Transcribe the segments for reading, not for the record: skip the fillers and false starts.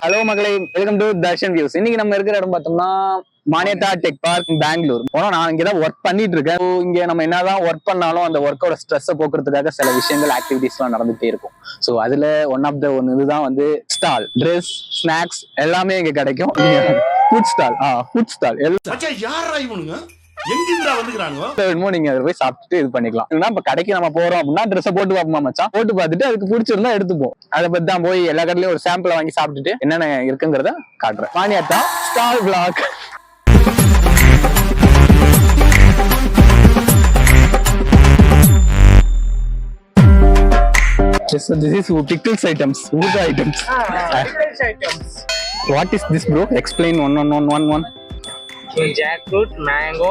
Hello மகளே, welcome to Darshan views. இன்னைக்கு நம்ம இருக்கிற இடம் பார்த்தோம்னா மானியத்தா டெக் பார்க் பெங்களூர். நான் இங்கதான் ஒர்க் பண்ணிட்டு இருக்கேன். இங்க நம்ம என்னதான் ஒர்க் பண்ணாலும் அந்த ஒர்க்கோட ஸ்ட்ரெஸ் போக்குறதுக்காக சில விஷயங்கள் ஆக்டிவிட்டிஸ் எல்லாம் நடந்துட்டே இருக்கும். ஸோ அதுல ஒன் இதுதான் வந்து ஸ்டால், ட்ரெஸ், ஸ்நாக்ஸ் எல்லாமே இங்க கிடைக்கும். ஃபுட் ஸ்டால் நீங்க அதை போய் சாப்பிட்டுட்டு இது பண்ணிக்கலாம். இப்ப கடைக்கு நம்ம போறோம் அப்படின்னா ட்ரெஸ் போட்டு பார்ப்போமா மச்சான், போட்டு பார்த்துட்டு அதுக்கு பிடிச்சிருந்தா எடுத்துப்போம். அதை பத்தி தான் போய் எல்லா கடையிலயும் ஒரு சாம்பிளை வாங்கி சாப்பிட்டுட்டு என்னென்ன இருக்குங்கிறத காட்டுறேன். மானியத்தா stall block. This is pickles items, wood items. Pickles items. What is this, bro? Explain one. Jackfruit, mango,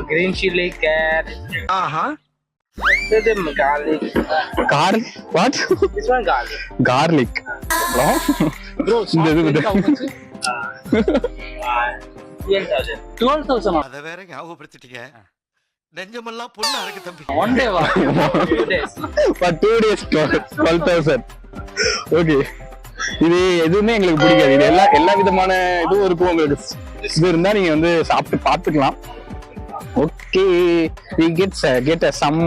green chili, carrot. This is garlic. What? This one garlic. Garlic. Bro, how much? 12,000. அத வேற ஞாபகப்படுத்திட்டீங்க. நெஞ்சமெல்லாம் பொண்ணா இருக்கு தம்பி. One day வா? 2 days. For 2 days 12,000. Okay. இது எதுவுமே எங்களுக்கு பிடிக்காது. இது எல்லா விதமான இதுவும் இருக்கும். உங்களுக்கு இது இருந்தா நீங்க வந்து சாப்பிட்டு பாத்துக்கலாம். ஓகே, we get some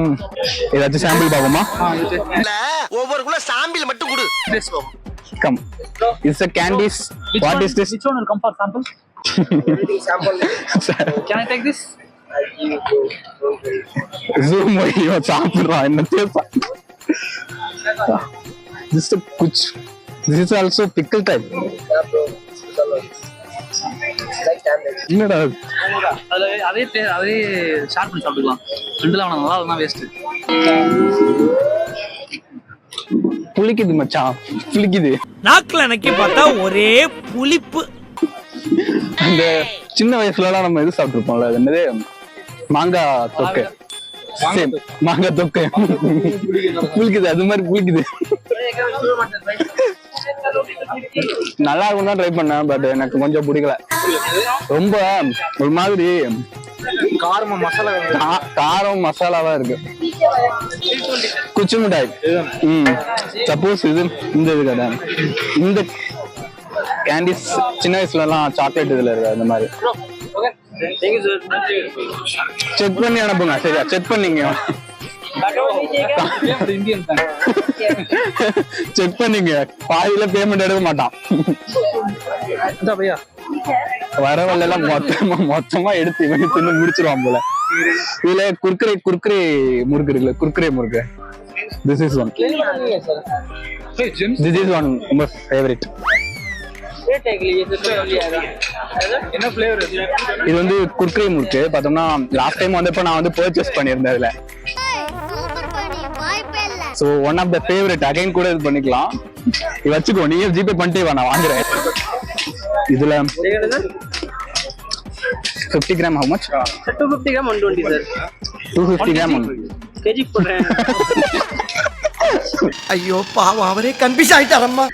ஏதாச்சும் சாம்பிள் பாப்போமா? ஒவ்வொருக்குள்ள சாம்பிள் மட்டும் கொடு. Come. It's a candies. What is this? Which one will come for sample? Sample. Can I take this? Zoom ஐயோ சாப்பிடுறான் என்ன Desai. This is kuch. This is also pickle type. என்னடா அதே short பண்ணி சாப்பிடலாம். ரெண்டுல அவன நல்லா வேஸ்ட். புளிக்குது மச்சான், புளிக்குது. நாக்குல நக்கி பார்த்தா ஒரே புளிப்பு. அந்த சின்ன வயசுல எல்லாம் நம்ம இது சாப்பிட்டுருப்போம்ல, அது என்னது, மாங்காய் தொக்கு. மாங்காய் தொக்கு புளிக்குது, அது மாதிரி புளிக்குது. நல்லா இருக்கும் தான் ட்ரை பண்ணேன், பட் எனக்கு கொஞ்சம் பிடிக்கல. ரொம்ப ஒரு மாதிரி காரம் மசாலாவா இருக்கு. குச்சி மிட்டாய். சப்போஸ் இது இந்த இது கடை, இந்த கேண்டிஸ் சின்ன வயசுல எல்லாம் சாக்லேட் இதுல இருக்கு அந்த மாதிரி. செக் பண்ணி அனுப்புங்க. சரியா, செக் பண்ணீங்க, செக் பண்ணீங்க. பாதியில பேமெண்ட் எடுக்க மாட்டான். வரவல்ல எல்லாம் மொத்தமா எடுத்து இவன் தின்னு முடிச்சிருவான் போல. இதுல குர்குரே முறுக்கு இருக்குல்ல, குர்குரே முறுக்கு. This is one. This is one my favorite. என்ன ஃப்ளேவர்? இது வந்து குர்குரே முறுக்கு. பார்த்தோம்னா லாஸ்ட் டைம் வந்தப்ப நான் வந்து பர்ச்சேஸ் பண்ணியிருந்தேன் இதுல. So one of the favourite. Again கூட இது பண்ணிக்கலாம். இது வச்சுக்கோ, நீங்க ஜிபே பண்ணிட்டே வா, நான் வாங்குறேன். இதுல 50 gram. how much? 250 gram 120 sir. 250 gram KG போடுறேன். ஐயோ பாவம், அவரே கன்ஃபியூஸ் ஆயிட்டாரம்மா.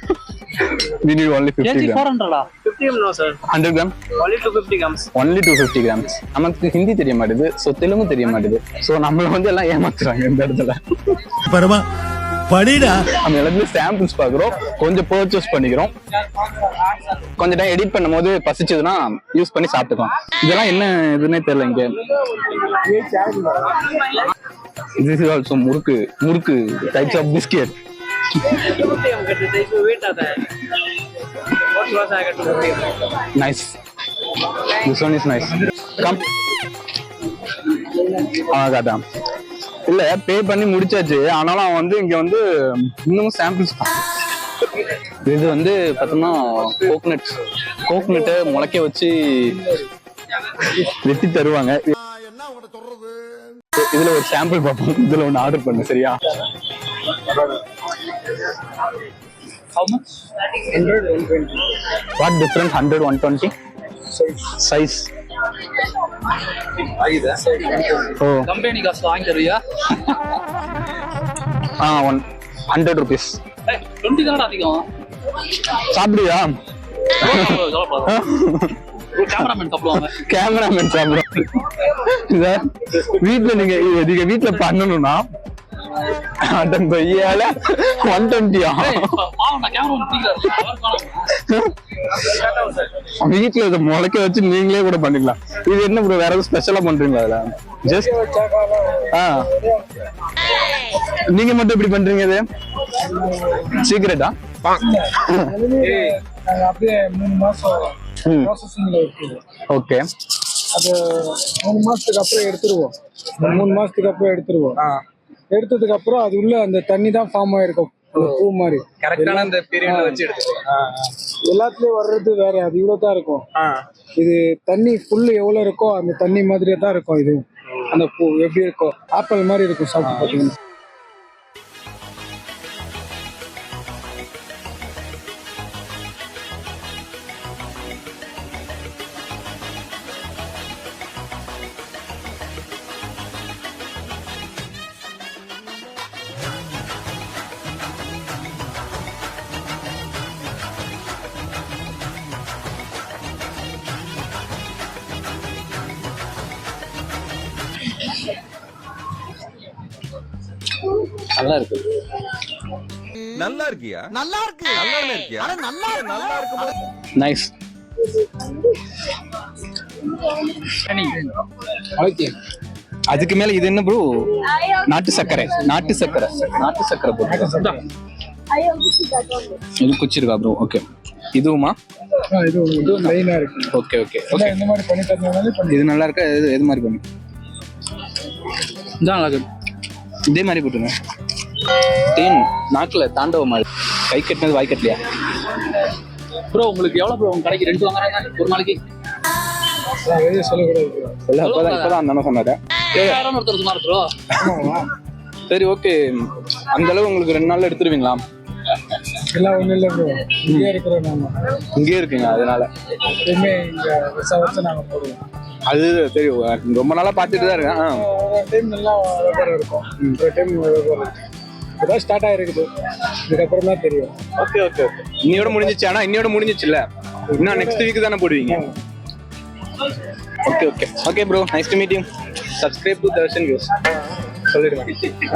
we need only 50 KG gram. 400 50 gram no sir. 100 gram? only 250 grams. only 250 grams. நமக்கு ஹிந்தி தெரிய மாட்டேது, சோ தெலுங்கு தெரிய மாட்டேது. சோ நம்மள வந்து எல்லாம் ஏமாத்துறாங்க இந்த இடத்துல. பரமா படிடா. நம்ம எல்லாத்தையும் சாம்பிள்ஸ் பாக்குறோம், கொஞ்சம் பர்ச்சேஸ் பண்ணிக்கிறோம். கொஞ்சம் டைம் எடிட் பண்ணும் போது பசிச்சதுன்னா யூஸ் பண்ணி சாப்பிட்டுக்கலாம். இதெல்லாம் என்ன இதுன்னே தெரியல இங்க. This is also முறுக்கு types of biscuit. Nice. This one is nice. Come. ஆகாதா இல்ல, பே பண்ணி முடிச்சாச்சு. ஆனாலும் அவன் வந்து இங்க வந்து இன்னும் சாம்பிள்ஸ். இது வந்து பார்த்தோம்னா கோகனட்டை முளைக்க வச்சு வெட்டி தருவாங்க. இதுல ஒரு சாம்பிள் பார்ப்போம். இதுல ஒன்னு ஆர்டர் பண்ணு, சரியா? How much? 100 120. What difference? 100 120 size. ஆயிதா? O, company காசு வாங்கி தருவியா? 100 rupees. 20 தான் அதிகம். சாப்பிடுயா? கேமராமேன் சாப்பிடுவாங்க. கேமராமேன் சாப்பிடுவாங்க. வீட்டுல நீங்க வீட்டுல பண்ணணும்னா அட்டன் பையால 120 வீட்டுல இதை முளைக்க வச்சு நீங்களே கூட பண்ணிடலாம். இது என்ன ப்ரோ, வேற எதுவும் ஸ்பெஷலா பண்றீங்களா அதுல? ஜஸ்ட் நீங்க மட்டும் இப்படி பண்றீங்க? இது சீக்கிரட்டா? அப்படியே 3 மாசம் ப்ராசஸிங்ல இருக்கு. ஓகே, அது 3 மாசத்துக்கு அப்புறம் எடுத்துருவோம். 3 மாசத்துக்கு அப்புறம் எடுத்துருவோம். எடுத்ததுக்கு அப்புறம் அது உள்ள அந்த தண்ணி தான் ஃபார்ம் ஆயிருக்கும், பூ மாதிரி. கரெக்டான அந்த பீரியட்ல வச்சு எடுத்துக்கலாம். எல்லாத்துலயும் வர்றது வேற, அது இவ்வளவு தான் இருக்கும். இது தண்ணி ஃபுல்லு எவ்வளவு இருக்கோ அந்த தண்ணி மாதிரியே தான் இருக்கும். இது அந்த பூ எப்படி இருக்கும், ஆப்பிள் மாதிரி இருக்கும் சாப்பிட்டு பார்த்தீங்கன்னா. நல்லா இருக்கு. நல்லா இருக்கியா? நல்லா இருக்கு. நல்லா இருக்கியா? நல்லா இருக்கு. நைஸ். அதுக்கு மேல இது என்ன ப்ரோ? நாட்டு சர்க்கரை. நாட்டு சர்க்கரை போட்டு இது குச்சிருக்கா ப்ரோ? ஓகே, இதுவுமா? இது லைனா இருக்கு. Okay okay okay. இந்த மாதிரி பண்ணி தரனால இது நல்லா இருக்கா? எது மாதிரி பண்ணி? இதான் நல்லா இதே மாதிரி போட்டுங்க. தேன் நாக்குல தாண்டவ மாதிரி. கை கட்டினது வாய் கட்டலையா ப்ரோ? உங்களுக்கு எவ்வளவு ப்ரோ கடைக்கு ரெண்ட் வாங்குறாங்க ஒரு நாளைக்கு? வெளியே சொல்லக்கூடாது. இப்பதான் அந்த சொன்னாரு. 7000 ஒருத்தர் சொன்னார் ப்ரோ. சரி ஓகே, அந்த அளவு உங்களுக்கு 2 நாள்ல எடுத்துருவீங்களா? எல்லாம் ஒண்ணும் இல்லை ப்ரோ, இங்கே இருக்கிறோம். நாம இங்கேயே இருக்கீங்க, அதனால எப்பவுமே இங்க வச்சு நாங்க போடுவோம். அது சரி, ரொம்ப நாளா பாத்துட்டு தான் இருக்கேன். ஒரு டைம் நல்லா வியாபாரம் இருக்கும், ஒரு டைம் வியாபாரம் இப்பதான் ஸ்டார்ட் ஆயிருக்குது. இதுக்கப்புறம் தான் தெரியும். Okay okay okay. இன்னையோட முடிஞ்சிச்சு. ஆனா இன்னையோட முடிஞ்சிச்சுல்ல, இன்னும் நெக்ஸ்ட் வீக் தானே போடுவீங்க? Okay okay okay bro, nice to meet you. Subscribe to Darshan views சொல்லிடுவேன்.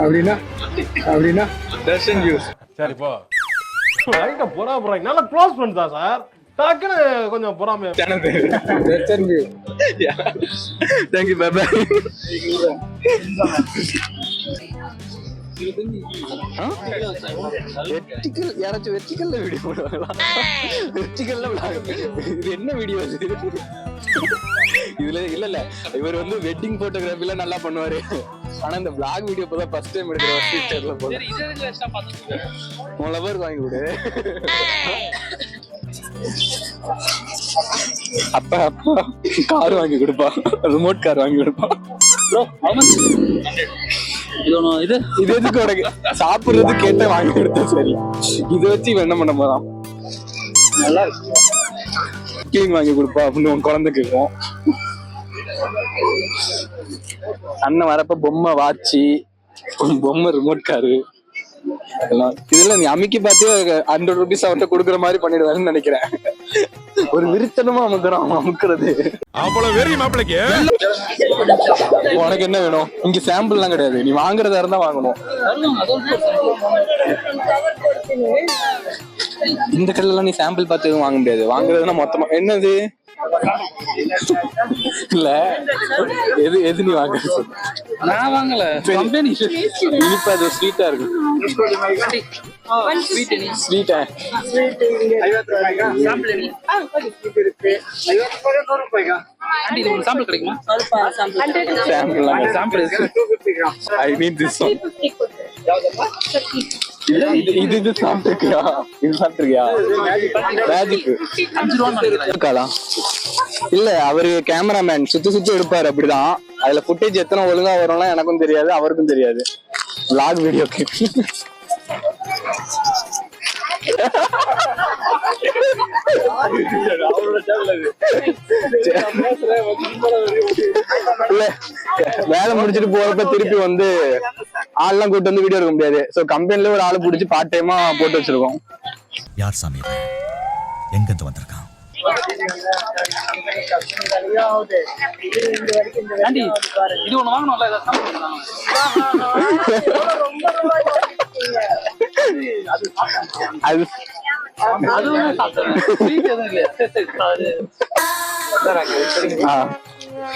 அப்படின்னா தர்ஷன் வியூஸ். சரி போ. ரைட்டா போறாங்க. நல்லா க்ளோஸ் பண்ணிட்டா சார். டக்குன்னு கொஞ்சம் பொறாம. சேனல் பேர் Darshan view. Thank you, bye bye. யாராச்சும் வெர்டிகல்ல வீடியோ போடுவாங்களா? வெர்டிகல்ல இது என்ன வீடியோ அது? இதுல இல்ல இவர் வந்து வெட்டிங் போட்டோகிராஃபில நல்லா பண்ணுவாரு. ஆனா இந்த vlog வீடியோ இப்பதான் ஃபர்ஸ்ட் டைம் எடுக்கிற ஃபீச்சர்ல போல. உன் லவர் வாங்கி கொடு. அப்பா கார் வாங்கி கொடுப்பா, ரிமோட் கார் வாங்கி கொடுப்பா. ப்ரோ இது எதுக்கு உனக்கு சாப்பிடுறது கேட்ட வாங்கி கொடுத்தா சரி, இதை வச்சு இவன் என்ன பண்ண போறான்? நல்லா இருக்கு. கிளீன் வாங்கி கொடுப்பா அப்படின்னு உன் குழந்தை கேட்கும். அண்ணன் வரப்ப பொம்மை வாட்சி, பொம்மை ரிமோட் காரு இதெல்லாம் நீ அமைக்கி பார்த்து 100 rupees அவர்கிட்ட கொடுக்குற மாதிரி பண்ணிடுவாருன்னு நினைக்கிறேன். ஒரு விருத்தனமா அமுக்குறது. அவ்வளவு வெறி மாப்பிளைக்கு. உனக்கு என்ன வேணும்? இங்க சாம்பிள் எல்லாம் கிடையாது, நீ வாங்குறதா இருந்தா வாங்கணும். இந்த கடையில நீ சாம்பிள் பார்த்து எதுவும் வாங்க முடியாது. வாங்குறதுன்னா மொத்தமா என்னது இல்ல எது நீ வாங்க? நான் வாங்கல. இனிப்பா அது ஸ்வீட்டா இருக்கு. ஸ்வீட்டா சாம்பிள் கிடைக்குமா? Sample I need this one. இது சாப்பிட்டுருக்கியா? இது சாப்பிட்டுருக்கியா? மேஜிக் 5 ரூபா இருக்காதா? இல்ல அவரு கேமராமேன் சுத்தி எடுப்பாரு, அப்படிதான். அதுல ஃபுட்டேஜ் எத்தனை ஒழுங்கா வரும்லாம் எனக்கும் தெரியாது, அவருக்கும் தெரியாது. vlog வீடியோக்கு வேலை முடிச்சுட்டு போறப்ப திருப்பி வந்து ஆள்லாம் கூட்டு வந்து வீடியோ எடுக்க முடியாது. சோ கம்பெனில ஒரு ஆளு பிடிச்சி பார்ட் டைமா போட்டு வச்சிருக்கோம். யார் சாமி எங்க இருந்து வந்திருக்கான்? ஆண்டி இது ஒண்ணு வாங்கணும்ல இதை அது அதுவும் சாப்பிட்டேன் ஸ்வீட் எதுவும் இல்லையா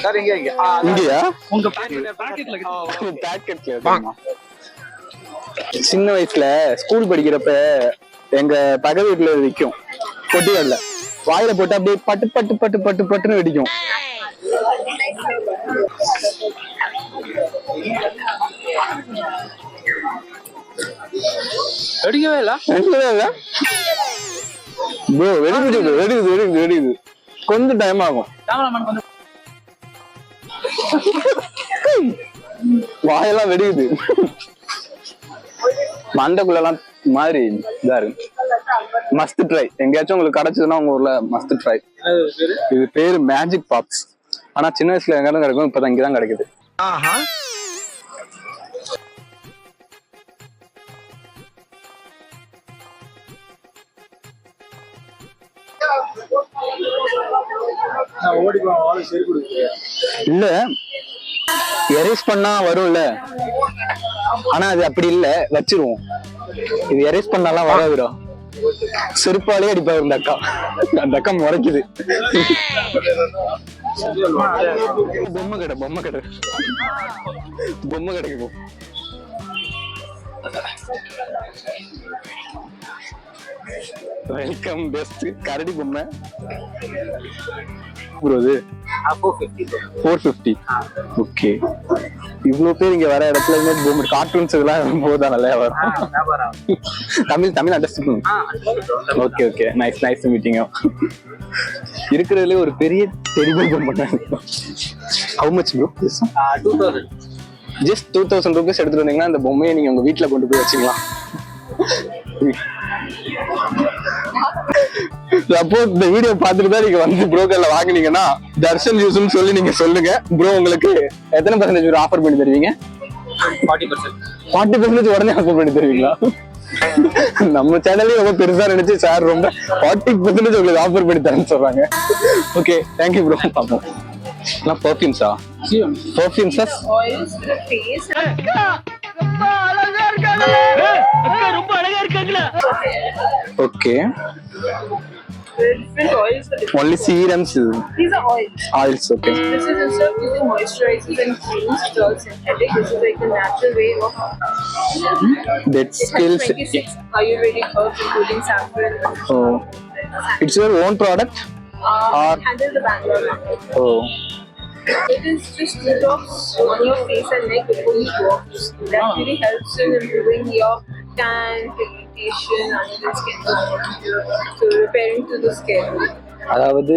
சார் இங்கயா உங்க பாக்கெட்ல பாக்கெட்ல சின்ன வயசுல ஸ்கூல் படிக்கிறப்ப எங்க பக்கத்து வீட்டுல விற்கும் பொட்டிகள்ல வாயில போட்டு அப்படியே பட்டு பட்டு பட்டு பட்டு பட்டுன்னு வெடிக்கும். வெடிக்கவே இல்ல ப்ரோ வெடிக்குது வெடிக்குது வெடிக்குது வெடிக்குது கொஞ்சம் டைம் ஆகும். கேமராமேன் கொஞ்சம் வாயெல்லாம் வெடிக்குது மண்டக்குள்ளலாம் மாதிரி இதா இருக்கு. Must try. எங்கேயாச்சும் உங்களுக்கு கிடைச்சதுன்னா உங்க ஊர்ல மஸ்ட் ட்ரை. இது பேரு மேஜிக் பாப்ஸ். ஆனா சின்ன வயசுல எங்க கிடைக்கும், இப்பதான் இங்கதான் கிடைக்குது. இல்ல எரேஸ் பண்ணா வரும்ல, ஆனா அது அப்படி இல்ல, வச்சிருவோம். இது எரேஸ் பண்ணாலாம் வராதுடா. செருப்பாலே அடிப்பாரு இந்த அக்கா. அந்த அக்கா முறைக்குது. பொம்மை கடை பொம்மை கடை பொம்மை கடைக்கு வெல்கம் பெஸ்ட் கரடி பொம்மை ப்ரோ. இது 450. ஓகே, இவ்வளவு பேர் இங்க வர இடத்துல பொம்மை கார்ட்டூன்ஸ் இதெல்லாம் போதா நல்லா வரும். Tamil understand. Okay okay, nice nice meeting. இருக்கிறதுல ஒரு பெரிய டெரிபிள் பொம்மை. How much bro? 2000. Just 2000 rupees எடுத்துட்டு வந்தீங்கன்னா அந்த பொம்மையை நீங்க உங்க வீட்டுல கொண்டு போய் வச்சுக்கலாம். சப்போஸ் இந்த வீடியோ பார்த்துட்டு தான் நீங்க வந்து புரோக்கர்ல வாங்குனீங்கன்னா தர்ஷன் யூஸ்னு சொல்லி நீங்க சொல்லுங்க. ப்ரோ உங்களுக்கு எத்தனை % ஆஃபர் பண்ணி தருவீங்க? 40% உடனே ஆஃபர் பண்ணி தருவீங்களா? நம்ம சேனல்லே ரொம்ப பெருசா நினைச்சு சார் ரொம்ப 40% உங்களுக்கு ஆஃபர் பண்ணி தரேன்னு சொல்றாங்க. Okay, thank you bro. பார்ப்போம். நான் பர்ஃபியூம்ஸா? பர்ஃபியூம்ஸா? Okay. Different oils for different. Only serums. These are oils. Oils, okay. This is instead of using moisturizers and creams, it's all synthetic. This is like the natural way of. That It skills. has 26 Ayurvedic herbs, including saffron. Oh, it's your own product? I handle the Bangalore market. Oh. It is just 2 drops on your face and neck before you go off to sleep. That really helps in improving your tan, pigmentation, under the skin, so repairing to the skin. அதாவது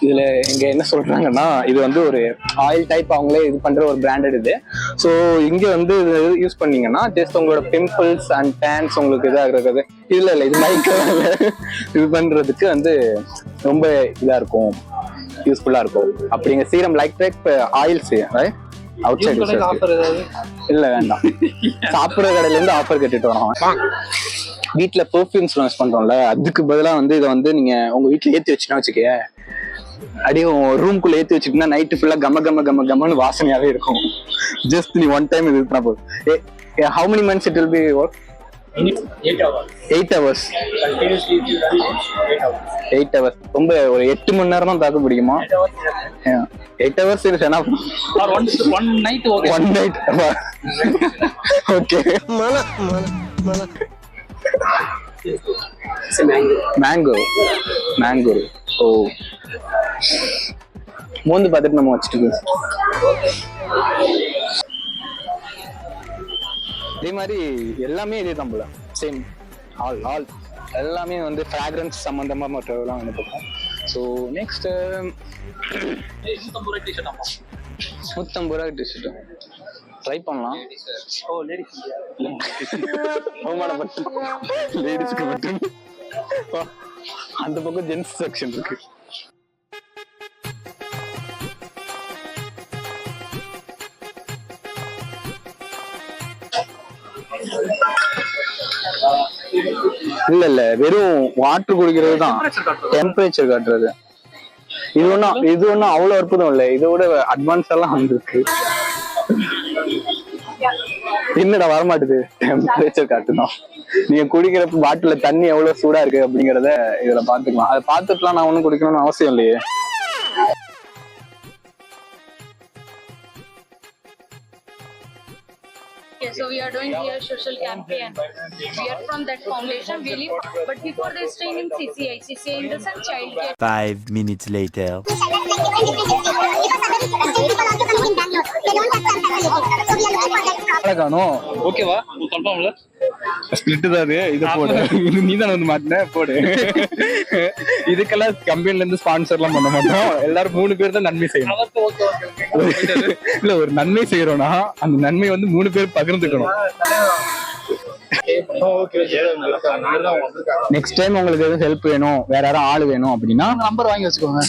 இதுல இங்க என்ன சொல்றாங்கன்னா, இது வந்து ஒரு oil type அவங்களே இது பண்ற ஒரு பிராண்டட் இது. ஸோ இங்க வந்து யூஸ் பண்ணீங்கன்னா ஜஸ்ட் உங்களோட பிம்பிள்ஸ் அண்ட் டேன்ஸ் உங்களுக்கு இதாகிறது இல்ல இது மைக்க இது பண்றதுக்கு வந்து ரொம்ப இதா இருக்கும், யூஸ்ஃபுல்லா இருக்கும். அப்படிங்க serum like type oils out side offer ஏதாவது இல்ல வேண்டாம். சாப்பிடுற கடையில இருந்து ஆஃபர் கட்டிட்டு வரோம். வீட்டுல பெர்ஃபியூம்ஸ் யூஸ் பண்றோம்ல, அதுக்கு பதிலா வந்து இதை வந்து நீங்க உங்க வீட்டுல ஏத்தி வச்சுன்னா வச்சுக்க, அப்படியே ரூம்குள்ள ஏத்தி வச்சுக்கிட்டா நைட்டு ஃபுல்லா கம கம கம கமன்னு வாசனையாவே இருக்கும். ஜஸ்ட் நீ ஒன் டைம் இது பண்ண போதும். How many months it will be work? 8 hours. 8 hours. Continuously if you run it, 8 hours. 8 hours. ரொம்ப ஒரு 8 மணி நேரம் தான் தாக்கு பிடிக்குமா? 8 hours is enough. Or one night okay. One night. Okay. Mango. ஓ, மோந்து பார்த்துட்டு நம்ம வச்சுட்டு இதே மாதிரி எல்லாமே இதே தான் போல. சேம் ஆல் எல்லாமே வந்து ஃப்ராக்ரன்ஸ் சம்பந்தமா மற்றவெல்லாம் வந்து பார்ப்போம். ஸோ நெக்ஸ்ட் 150 டிஷர்ட் ஆமா. 150 டிஷர்ட் ட்ரை பண்ணலாம். ஓ லேடிஸ் அவமானப்பட்டு லேடிஸ்க்கு மட்டும். அந்த பக்கம் ஜென்ஸ் செக்ஷன் இருக்கு. இல்ல வெறும் வாட்டர் குடிக்கிறது தான் டெம்பரேச்சர் காட்டுறது. இது ஒன்னும் அவ்வளவு அற்புதம் இல்ல, இதோட அட்வான்ஸ் எல்லாம் வந்திருக்கு. என்னடா வரமாட்டுது, டெம்பரேச்சர் காட்டுதான். நீங்க குடிக்கிற பாட்டில தண்ணி எவ்வளவு சூடா இருக்கு அப்படிங்கறத இதுல பாத்துக்கலாம். அதை பாத்துட்டுலாம் நான் ஒண்ணும் குடிக்கணும்னு அவசியம் இல்லையே. Yeah, so we are doing here social campaign. We are from that foundation, really. But before this training, CCI in the sun child care. 5 minutes later. ஓகேவா, கன்ஃபார்ம்ல ஸ்பிளிட் தான் இது போடு. இது நீ தானே வந்து மாட்டின போடு. இதுக்கெல்லாம் கம்பெனில இருந்து ஸ்பான்சர் எல்லாம் பண்ண மாட்டோம். எல்லாரும் 3 பேர் தான் நன்மை செய்யணும். இல்ல ஒரு நன்மை செய்யறோம்னா அந்த நன்மை வந்து 3 பேர் பகிர்ந்துக்கணும். நெக்ஸ்ட் டைம் உங்களுக்கு எதுவும் ஹெல்ப் வேணும், வேற யாரும் ஆள் வேணும் அப்படின்னா நம்பர் வாங்கி வச்சுக்கோங்க.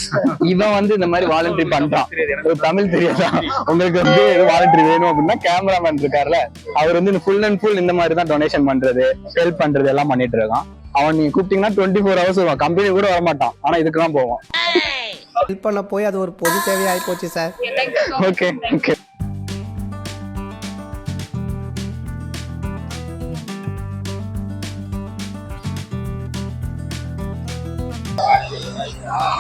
இவன் வந்து இந்த மாதிரி வாலண்டரி பண்றான், ஒரு தமிழ் தெரியாதா உங்களுக்கு வந்து வாலண்டரி வேணும் அப்படின்னா கேமராமேன் இருக்காருல்ல, அவர் வந்து ஃபுல் அண்ட் ஃபுல் இந்த மாதிரி தான் டொனேஷன் பண்றது, ஹெல்ப் பண்றது எல்லாம் பண்ணிட்டு இருக்கான். அவன் நீங்க கூப்பிட்டீங்கன்னா 24 hours வருவான், கம்பெனி கூட வரமாட்டான், ஆனா இதுக்கெல்லாம் போவான். ஹெல்ப் பண்ண போய் அது ஒரு பொது தேவையாகி போச்சு சார். Okay okay.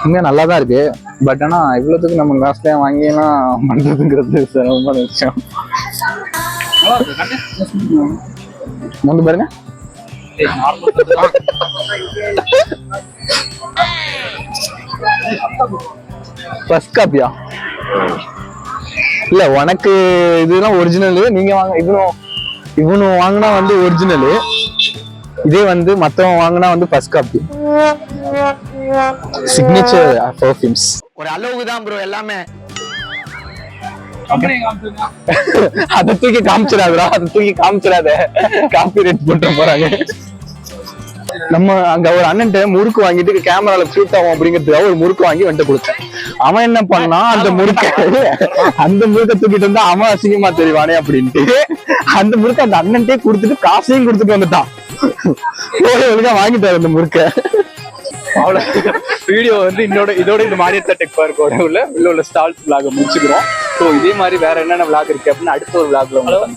இங்க நல்லாதான் இருக்கு, பட் ஆனா இவ்வளவுக்கு நம்ம காசுல வாங்கியெல்லாம் பண்றதுங்கிறது ரொம்ப விஷயம். வந்து பாருங்க, ஃபர்ஸ்ட் காப்பியா இல்ல உனக்கு இதெல்லாம் ஒரிஜினலு, நீங்க வாங்க இவனும் வாங்கினா வந்து ஒரிஜினலு, இதே வந்து மத்தவன் வாங்கினா வந்து ஃபர்ஸ்ட் காப்பி. சிக்னேச்சர் பெர்ஃப்யூம்ஸ் ஒரு அளவுக்கு தான் ப்ரோ எல்லாமே. அதை தூக்கி காமிச்சிடாதா, காப்பி ரேட் போட்டு போறாங்க. நம்ம அங்க ஒரு அண்ணன்ட்ட முறுக்கு வாங்கிட்டு கேமரால ஷூட் ஆகும் அப்படிங்கிறதுக்காக ஒரு முறுக்கு வாங்கி வந்துட்டு கொடுத்தேன். அவன் என்ன பண்ணா, அந்த முறுக்க தூக்கிட்டு வந்தா அவன் அசிங்கமா தெரிவானே அப்படின்ட்டு அந்த முறுக்க அந்த அண்ணன்ட்டே கொடுத்துட்டு காசையும் கொடுத்துட்டு வந்துட்டான். ஒழுங்கா வாங்கிட்டாரு அந்த முறுக்க. அவ்வளவு வீடியோ வந்து இதோட இந்த மானியத்தா டெக் பார்க்கோட உள்ள ஸ்டால்ஸ் விளாக முடிச்சுக்கிறோம். ஸோ இதே மாதிரி வேற என்னென்ன விளாக் இருக்கு அப்படின்னு அடுத்த ஒரு விளாக்ல உங்களுக்கு